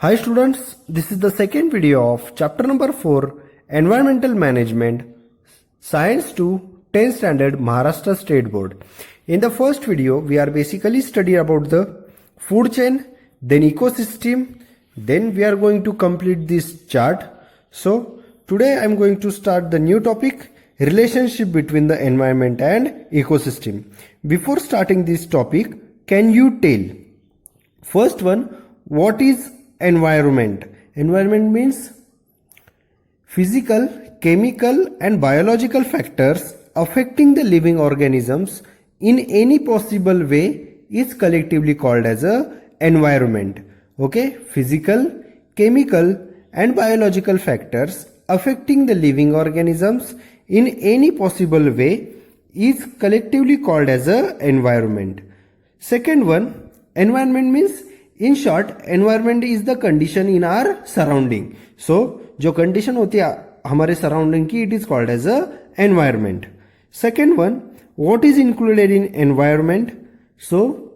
Hi students, this is the second video of chapter number 4 Environmental Management Science 2 10th Standard Maharashtra State Board. In the first video we are basically studying about the food chain, then ecosystem, then we are going to complete this chart. So today I am going to start the new topic, relationship between the environment and ecosystem. Before starting this topic, can you tell first one, what is environment? Environment means physical, chemical and biological factors affecting the living organisms in any possible way is collectively called as a environment. Okay, physical, chemical and biological factors affecting the living organisms in any possible way is collectively called as a environment. Second one, environment means in short, environment is the condition in our surrounding. So, जो condition होती है हमारे surrounding की, it is called as a environment. Second one, what is included in environment? So,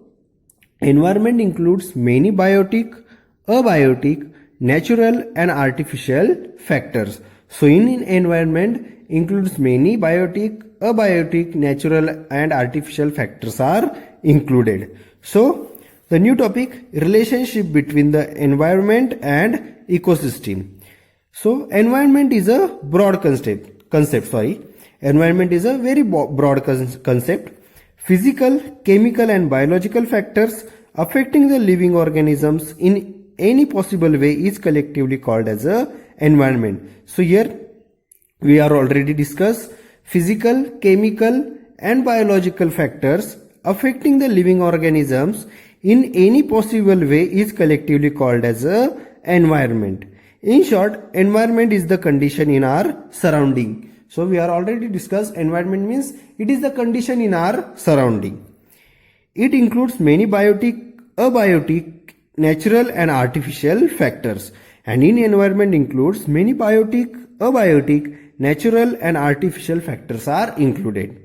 environment includes many biotic, abiotic, natural and artificial factors. So, in environment includes many biotic, abiotic, natural and artificial factors are included. So, the new topic, relationship between the environment and ecosystem. So, environment is a broad concept. Environment is a very broad concept. Physical, chemical and biological factors affecting the living organisms in any possible way is collectively called as a environment. So, here we are already discussed physical, chemical and biological factors affecting the living organisms in any possible way is collectively called as a environment. In short, environment is the condition in our surrounding. So we are already discussed environment means it is the condition in our surrounding. It includes many biotic, abiotic, natural and artificial factors. And in environment includes many biotic, abiotic, natural and artificial factors are included.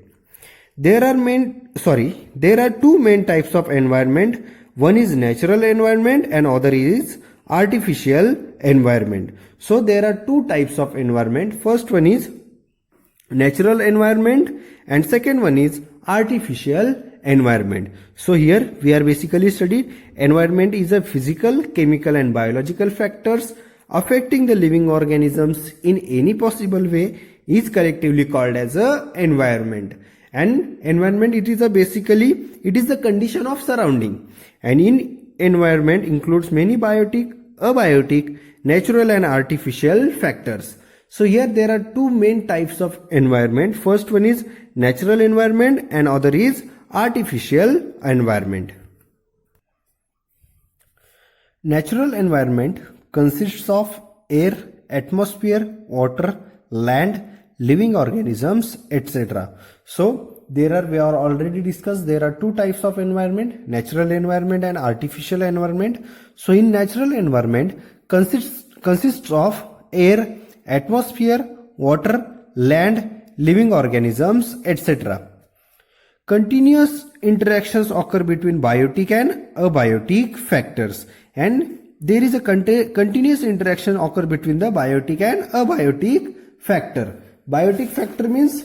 There are two main types of environment. One is natural environment and other is artificial environment. So there are two types of environment. First one is natural environment and second one is artificial environment. So here we are basically studying environment is a physical, chemical and biological factors affecting the living organisms in any possible way is collectively called as a environment. And environment it is the condition of surrounding, and in environment includes many biotic, abiotic, natural and artificial factors. So here there are two main types of environment. First one is natural environment and other is artificial environment. Natural environment consists of air, atmosphere, water, land, living organisms, etc. So we are already discussed there are two types of environment, natural environment and artificial environment. So in natural environment consists of air, atmosphere, water, land, living organisms, etc. Continuous interactions occur between biotic and abiotic factors, and there is a continuous interaction occur between the biotic and abiotic factor. Biotic factor means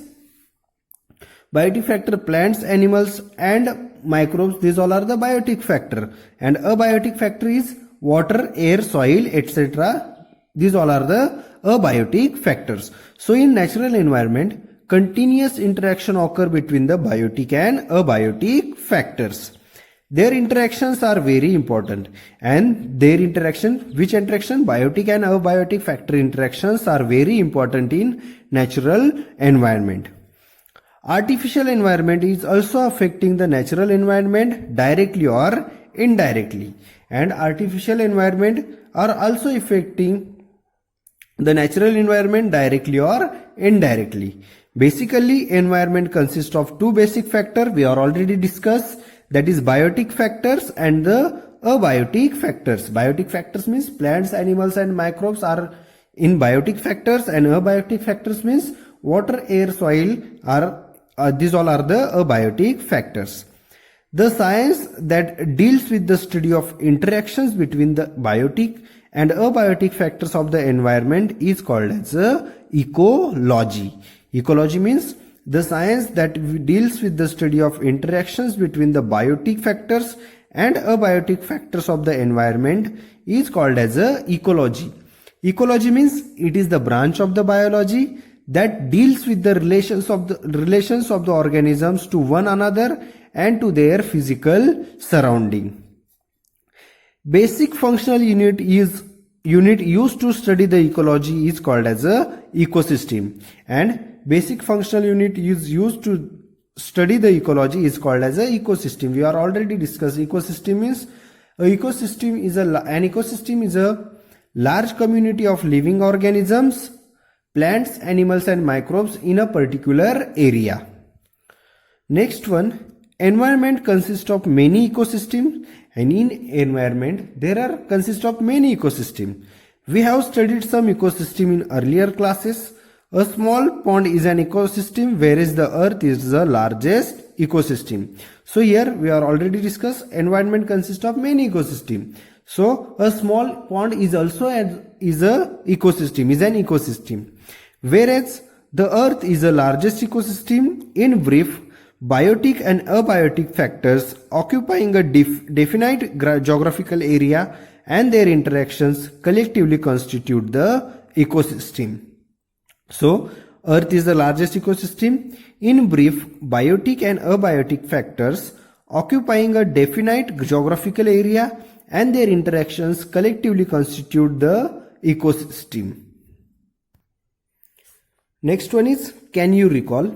biotic factor, plants, animals and microbes, these all are the biotic factor, and abiotic factor is water, air, soil, etc. These all are the abiotic factors. So in natural environment, continuous interaction occur between the biotic and abiotic factors. Their interactions are very important, and their biotic and abiotic factor interactions are very important in natural environment. Artificial environment is also affecting the natural environment directly or indirectly, and artificial environment are also affecting the natural environment directly or indirectly. Basically, environment consists of two basic factors we are already discussed, that is biotic factors and the abiotic factors. Biotic factors means plants, animals and microbes are in biotic factors, and abiotic factors means water, air, soil are these all are the abiotic factors. The science that deals with the study of interactions between the biotic and abiotic factors of the environment is called as ecology. Ecology means the science that deals with the study of interactions between the biotic factors and abiotic factors of the environment is called as ecology. Ecology means it is the branch of the biology that deals with the relations of the organisms to one another and to their physical surrounding. Basic functional unit used to study the ecology is called as a ecosystem, and basic functional unit is used to study the ecology is called as a ecosystem. We are already discussed. Ecosystem is an ecosystem is a large community of living organisms, plants, animals and microbes in a particular area. Next one, environment consists of many ecosystems, and in environment there consist of many ecosystems. We have studied some ecosystem in earlier classes. A small pond is an ecosystem, whereas the earth is the largest ecosystem. So here we are already discussed environment consists of many ecosystems. So a small pond is also an ecosystem, whereas the earth is the largest ecosystem. In brief, biotic and abiotic factors occupying a definite geographical area and their interactions collectively constitute the ecosystem. So, earth is the largest ecosystem. In brief, biotic and abiotic factors occupying a definite geographical area and their interactions collectively constitute the ecosystem. Next one is, can you recall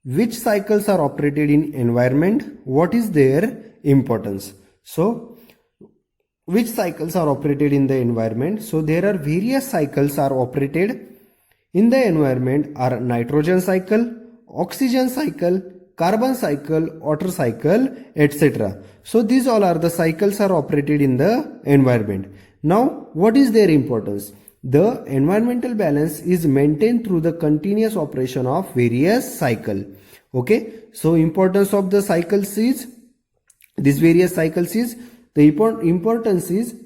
which cycles are operated in environment? What is their importance? So, which cycles are operated in the environment? So, there are various cycles are operated in the environment are nitrogen cycle, oxygen cycle, carbon cycle, water cycle, etc. So these all are the cycles are operated in the environment. Now what is their importance? The environmental balance is maintained through the continuous operation of various cycle. Okay, so importance of the cycles is, these various cycles is, the importance is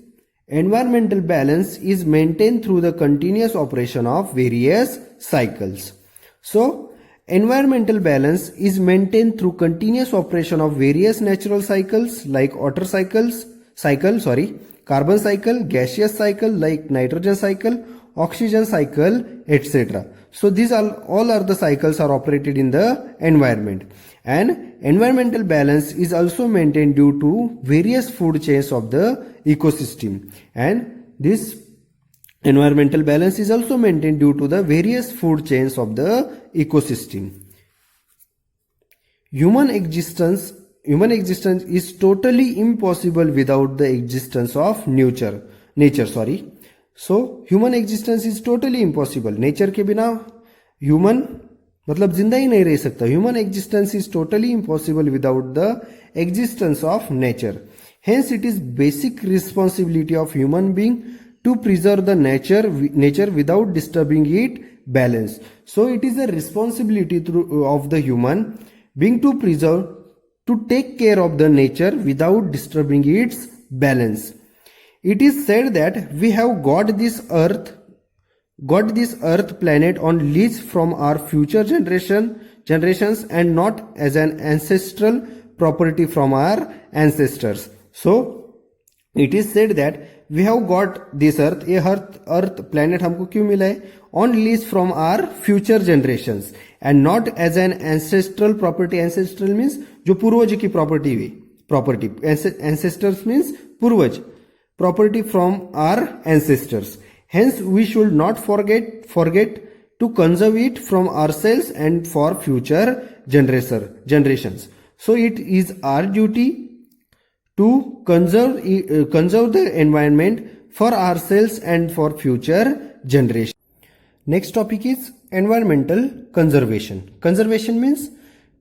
environmental balance is maintained through the continuous operation of various cycles. So, environmental balance is maintained through continuous operation of various natural cycles like water cycle, carbon cycle, gaseous cycle like nitrogen cycle, oxygen cycle, etc. So, these all are the cycles are operated in the environment. And environmental balance is also maintained due to various food chains of the ecosystem, and this environmental balance is also maintained due to the various food chains of the ecosystem. Human existence is totally impossible without the existence of nature. So human existence is totally impossible. Nature के बिना human मतलब जिंदा ही नहीं रह सकता. Human existence is totally impossible without the existence of nature. Hence, it is basic responsibility of human being to preserve the nature without disturbing its balance. So, it is a responsibility of the human being to preserve, to take care of the nature without disturbing its balance. It is said that we have got this earth planet on lease from our future generations and not as an ancestral property from our ancestors. So it is said that we have got this earth, earth planet हमको क्यों मिला है? On lease from our future generations and not as an ancestral property. Ancestral means जो पूर्वज की property हुई, property. Ancestors means पूर्वज, property from our ancestors. Hence, we should not forget to conserve it from ourselves and for future generations. So, it is our duty to conserve the environment for ourselves and for future generations. Next topic is environmental conservation. Conservation means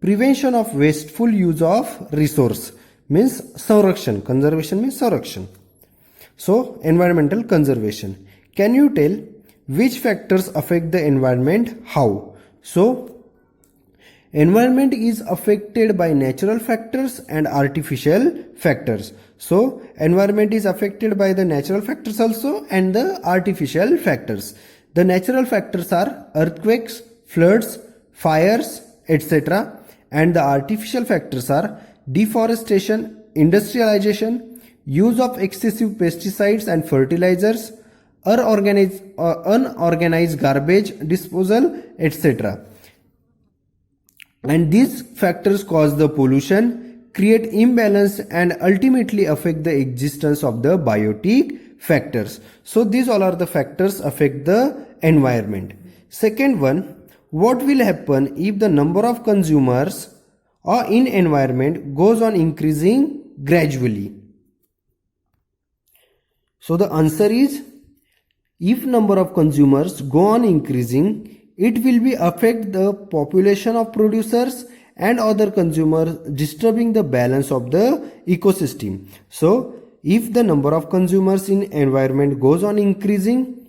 prevention of wasteful use of resource, means संरक्षण. Conservation means संरक्षण. So, environmental conservation. Can you tell which factors affect the environment? How? So, Environment is affected by natural factors and artificial factors. So, environment is affected by the natural factors also and the artificial factors. The natural factors are earthquakes, floods, fires, etc. And the artificial factors are deforestation, industrialization, use of excessive pesticides and fertilizers, unorganized garbage disposal, etc. And these factors cause the pollution, create imbalance and ultimately affect the existence of the biotic factors. So these all are the factors affect the environment. Second one, what will happen if the number of consumers or in environment goes on increasing gradually? So the answer is, if number of consumers go on increasing, it will be affect the population of producers and other consumers, disturbing the balance of the ecosystem. So if the number of consumers in environment goes on increasing,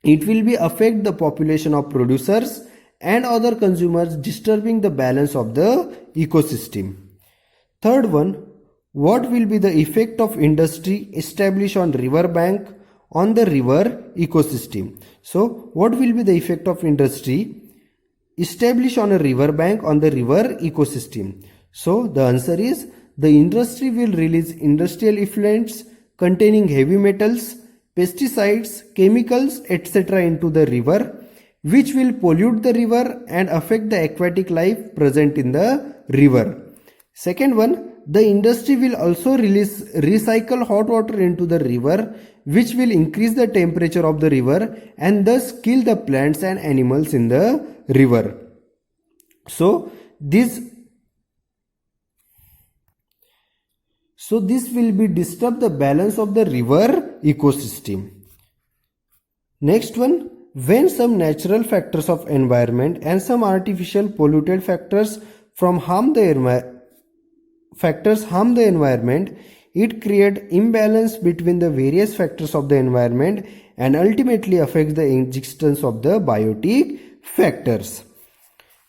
it will be affect the population of producers and other consumers, disturbing the balance of the ecosystem. Third one, what will be the effect of industry established on river bank on the river ecosystem? So what will be the effect of industry established on a river bank on the river ecosystem? So the answer is, the industry will release industrial effluents containing heavy metals, pesticides, chemicals, etc. into the river, which will pollute the river and affect the aquatic life present in the river. Second one, the industry will also release recycled hot water into the river, which will increase the temperature of the river and thus kill the plants and animals in the river. So this will be disturb the balance of the river ecosystem. Next one, when some natural factors of environment and some artificial polluted factors harm the environment, it creates imbalance between the various factors of the environment and ultimately affects the existence of the biotic factors.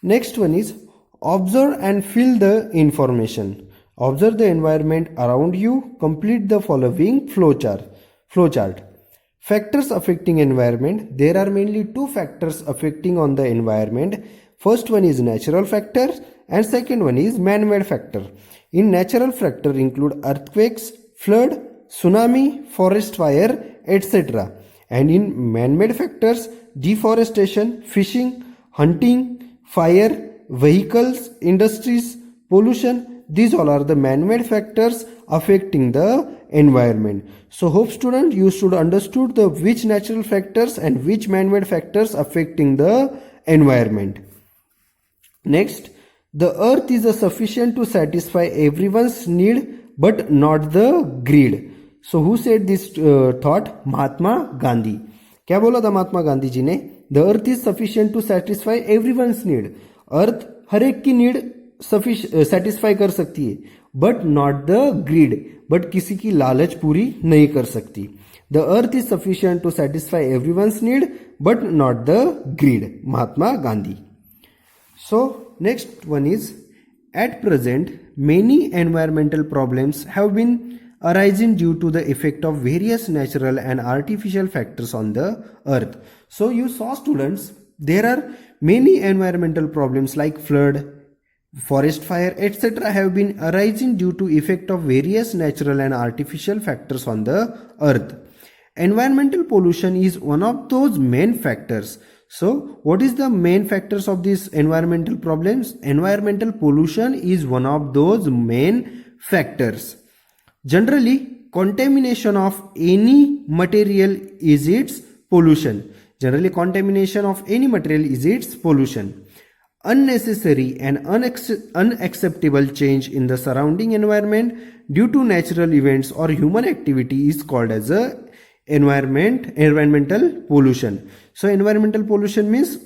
Next one is, observe and fill the information. Observe the environment around you. Complete the following flowchart. Factors affecting environment. There are mainly two factors affecting on the environment. First one is natural factor and second one is man-made factor. In natural factor include earthquakes, flood, tsunami, forest fire, etc. And in man-made factors, deforestation, fishing, hunting, fire, vehicles, industries, pollution. These all are the man-made factors affecting the environment. So hope student, you should understood the which natural factors and which man-made factors affecting the environment. Next, the earth is sufficient to satisfy everyone's need but not the greed. So who said this thought? Mahatma Gandhi. क्या बोला था महात्मा गांधी जी ने? The earth is sufficient to satisfy everyone's need. अर्थ हर एक की need satisfy कर सकती है, but not the greed, but किसी की लालच पूरी नहीं कर सकती. The earth is sufficient to satisfy everyone's need but not the greed. Mahatma Gandhi. So next one is, at present many environmental problems have been arising due to the effect of various natural and artificial factors on the earth. So you saw students, there are many environmental problems like flood, forest fire, etc. have been arising due to effect of various natural and artificial factors on the earth. Environmental pollution is one of those main factors. So what is the main factors of these environmental problems? Environmental pollution is one of those main factors. Generally, contamination of any material is its pollution. Generally, contamination of any material is its pollution. Unnecessary and unacceptable change in the surrounding environment due to natural events or human activity is called as a environmental pollution. So environmental pollution means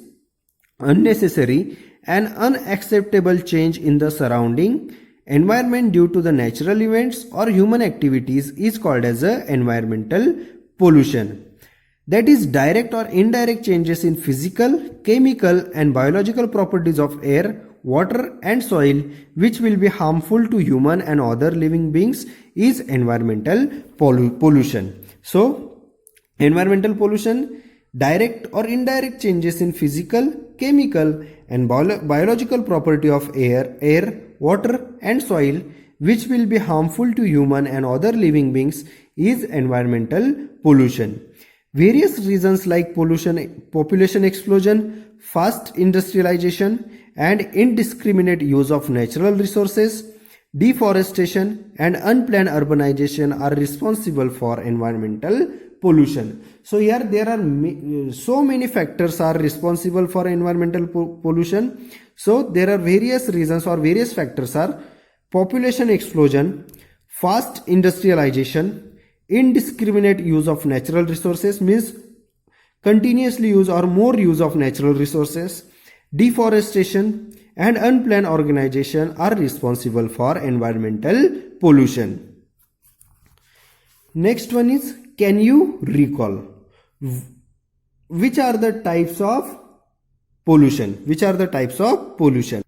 unnecessary and unacceptable change in the surrounding environment due to the natural events or human activities is called as a environmental pollution. that is direct or indirect changes in physical, chemical and biological properties of air, water and soil which will be harmful to human and other living beings is environmental pollution. So environmental pollution, direct or indirect changes in physical, chemical and biological property of air, water and soil which will be harmful to human and other living beings is environmental pollution. Various reasons like pollution, population explosion, fast industrialization and indiscriminate use of natural resources, deforestation and unplanned urbanization are responsible for environmental pollution. So here there are so many factors are responsible for environmental pollution. So there are various reasons or various factors are population explosion, fast industrialization, indiscriminate use of natural resources means continuously use or more use of natural resources, deforestation and unplanned urbanization are responsible for environmental pollution. Next one is, can you recall which are the types of pollution? Which are the types of pollution?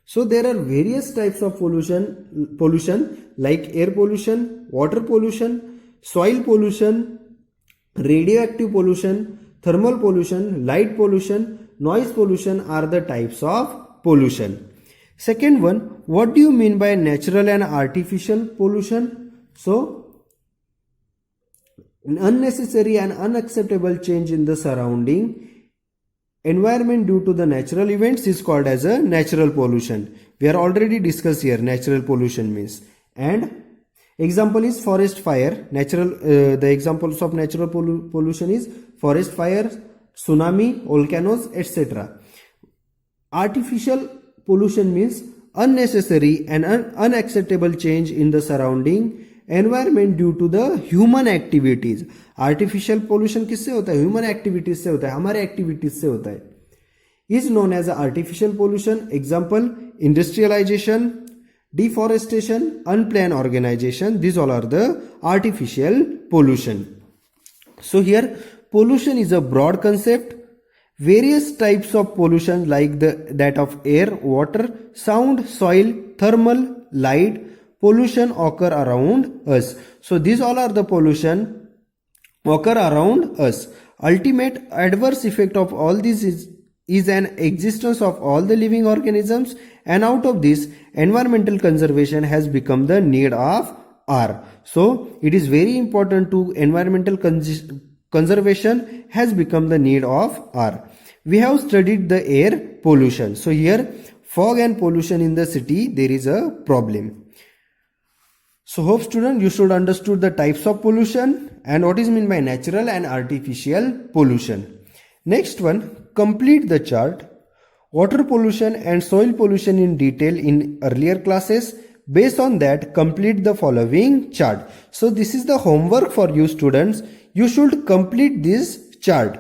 So there are various types of pollution like air pollution, water pollution, soil pollution, radioactive pollution, thermal pollution, light pollution, noise pollution are the types of pollution. Second one, what do you mean by natural and artificial pollution? So unnecessary and unacceptable change in the surrounding environment due to the natural events is called as a natural pollution. We are already discussed here natural pollution means. And example is forest fire. The examples of natural pollution is forest fire, tsunami, volcanoes, etc. Artificial pollution means unnecessary and unacceptable change in the surrounding environment due to the human activities. Artificial pollution किससे होता है? Human activities से होता है, हमारे activities से होता है. Is known as artificial pollution. Example industrialization, deforestation, unplanned organization, these all are the artificial pollution. So here pollution is a broad concept. Various types of pollution like that of air, water, sound, soil, thermal, light pollution occur around us. So these all are the pollution occur around us. Ultimate adverse effect of all this is an existence of all the living organisms, and out of this environmental conservation has become the need of hour. So it is very important to environmental conservation has become the need of hour. We have studied the air pollution. So here fog and pollution in the city, there is a problem. So hope student you should understood the types of pollution and what is meant by natural and artificial pollution. Next one, complete the chart. Water pollution and soil pollution in detail in earlier classes. Based on that, complete the following chart. So this is the homework for you students. You should complete this chart.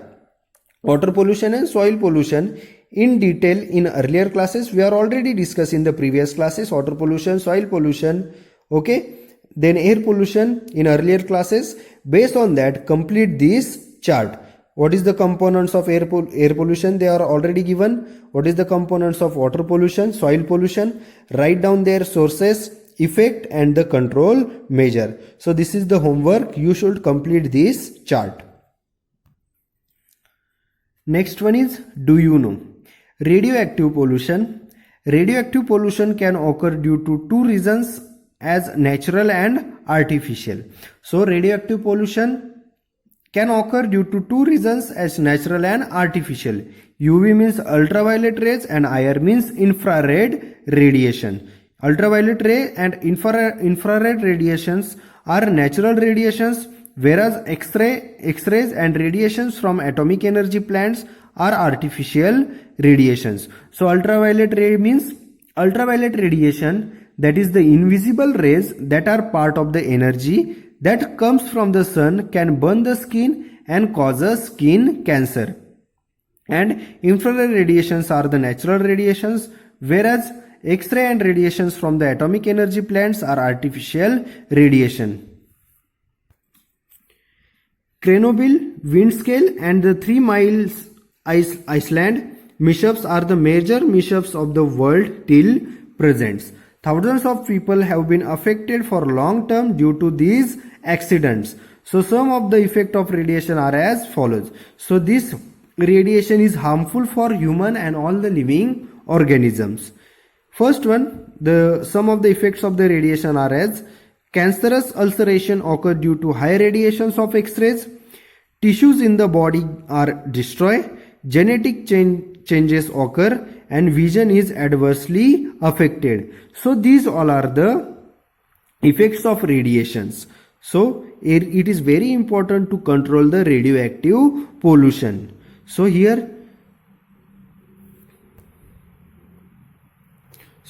Water pollution and soil pollution in detail in earlier classes. We are already discussed in the previous classes. Water pollution, soil pollution, okay. Then air pollution in earlier classes. Based on that, complete this chart. What is the components of air pollution? They are already given. What is the components of water pollution, soil pollution? Write down their sources, effect and the control measure. So this is the homework. You should complete this chart. Next one is, do you know? Radioactive pollution. Radioactive pollution can occur due to two reasons as natural and artificial. So radioactive pollution can occur due to two reasons as natural and artificial. UV means ultraviolet rays and IR means infrared radiation. Ultraviolet ray and infrared radiations are natural radiations, whereas X-rays and radiations from atomic energy plants are artificial radiations. So ultraviolet ray means ultraviolet radiation, that is the invisible rays that are part of the energy that comes from the sun, can burn the skin and causes skin cancer. And infrared radiations are the natural radiations, whereas X-ray and radiations from the atomic energy plants are artificial radiation. Chernobyl, Windscale, and the 3 Miles Iceland mishaps are the major mishaps of the world till present. Thousands of people have been affected for long term due to these accidents. So some of the effect of radiation are as follows. So this radiation is harmful for human and all the living organisms. First one, some of the effects of the radiation are as cancerous ulceration occur due to high radiations of X-rays, tissues in the body are destroyed, genetic changes occur, and vision is adversely affected. So these all are the effects of radiations. So it is very important to control the radioactive pollution. So here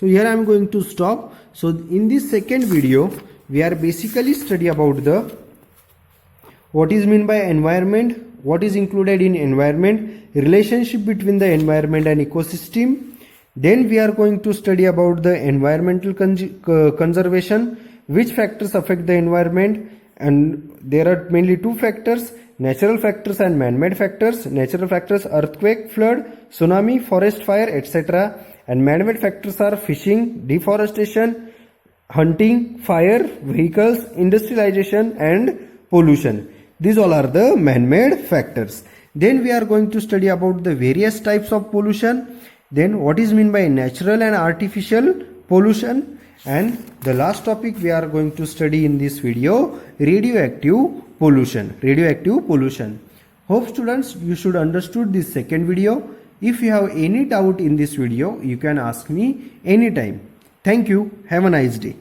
I am going to stop. So in this second video we are basically study about the what is mean by environment, what is included in environment, relationship between the environment and ecosystem. Then we are going to study about the environmental conservation, which factors affect the environment, and there are mainly two factors: natural factors and man-made factors. Natural factors: earthquake, flood, tsunami, forest fire, etc. And man-made factors are fishing, deforestation, hunting, fire, vehicles, industrialization, and pollution. These all are the man-made factors. Then we are going to study about the various types of pollution. Then what is meant by natural and artificial pollution. And the last topic we are going to study in this video, radioactive pollution. Radioactive pollution. Hope students you should understood this second video. If you have any doubt in this video, you can ask me anytime. Thank you. Have a nice day.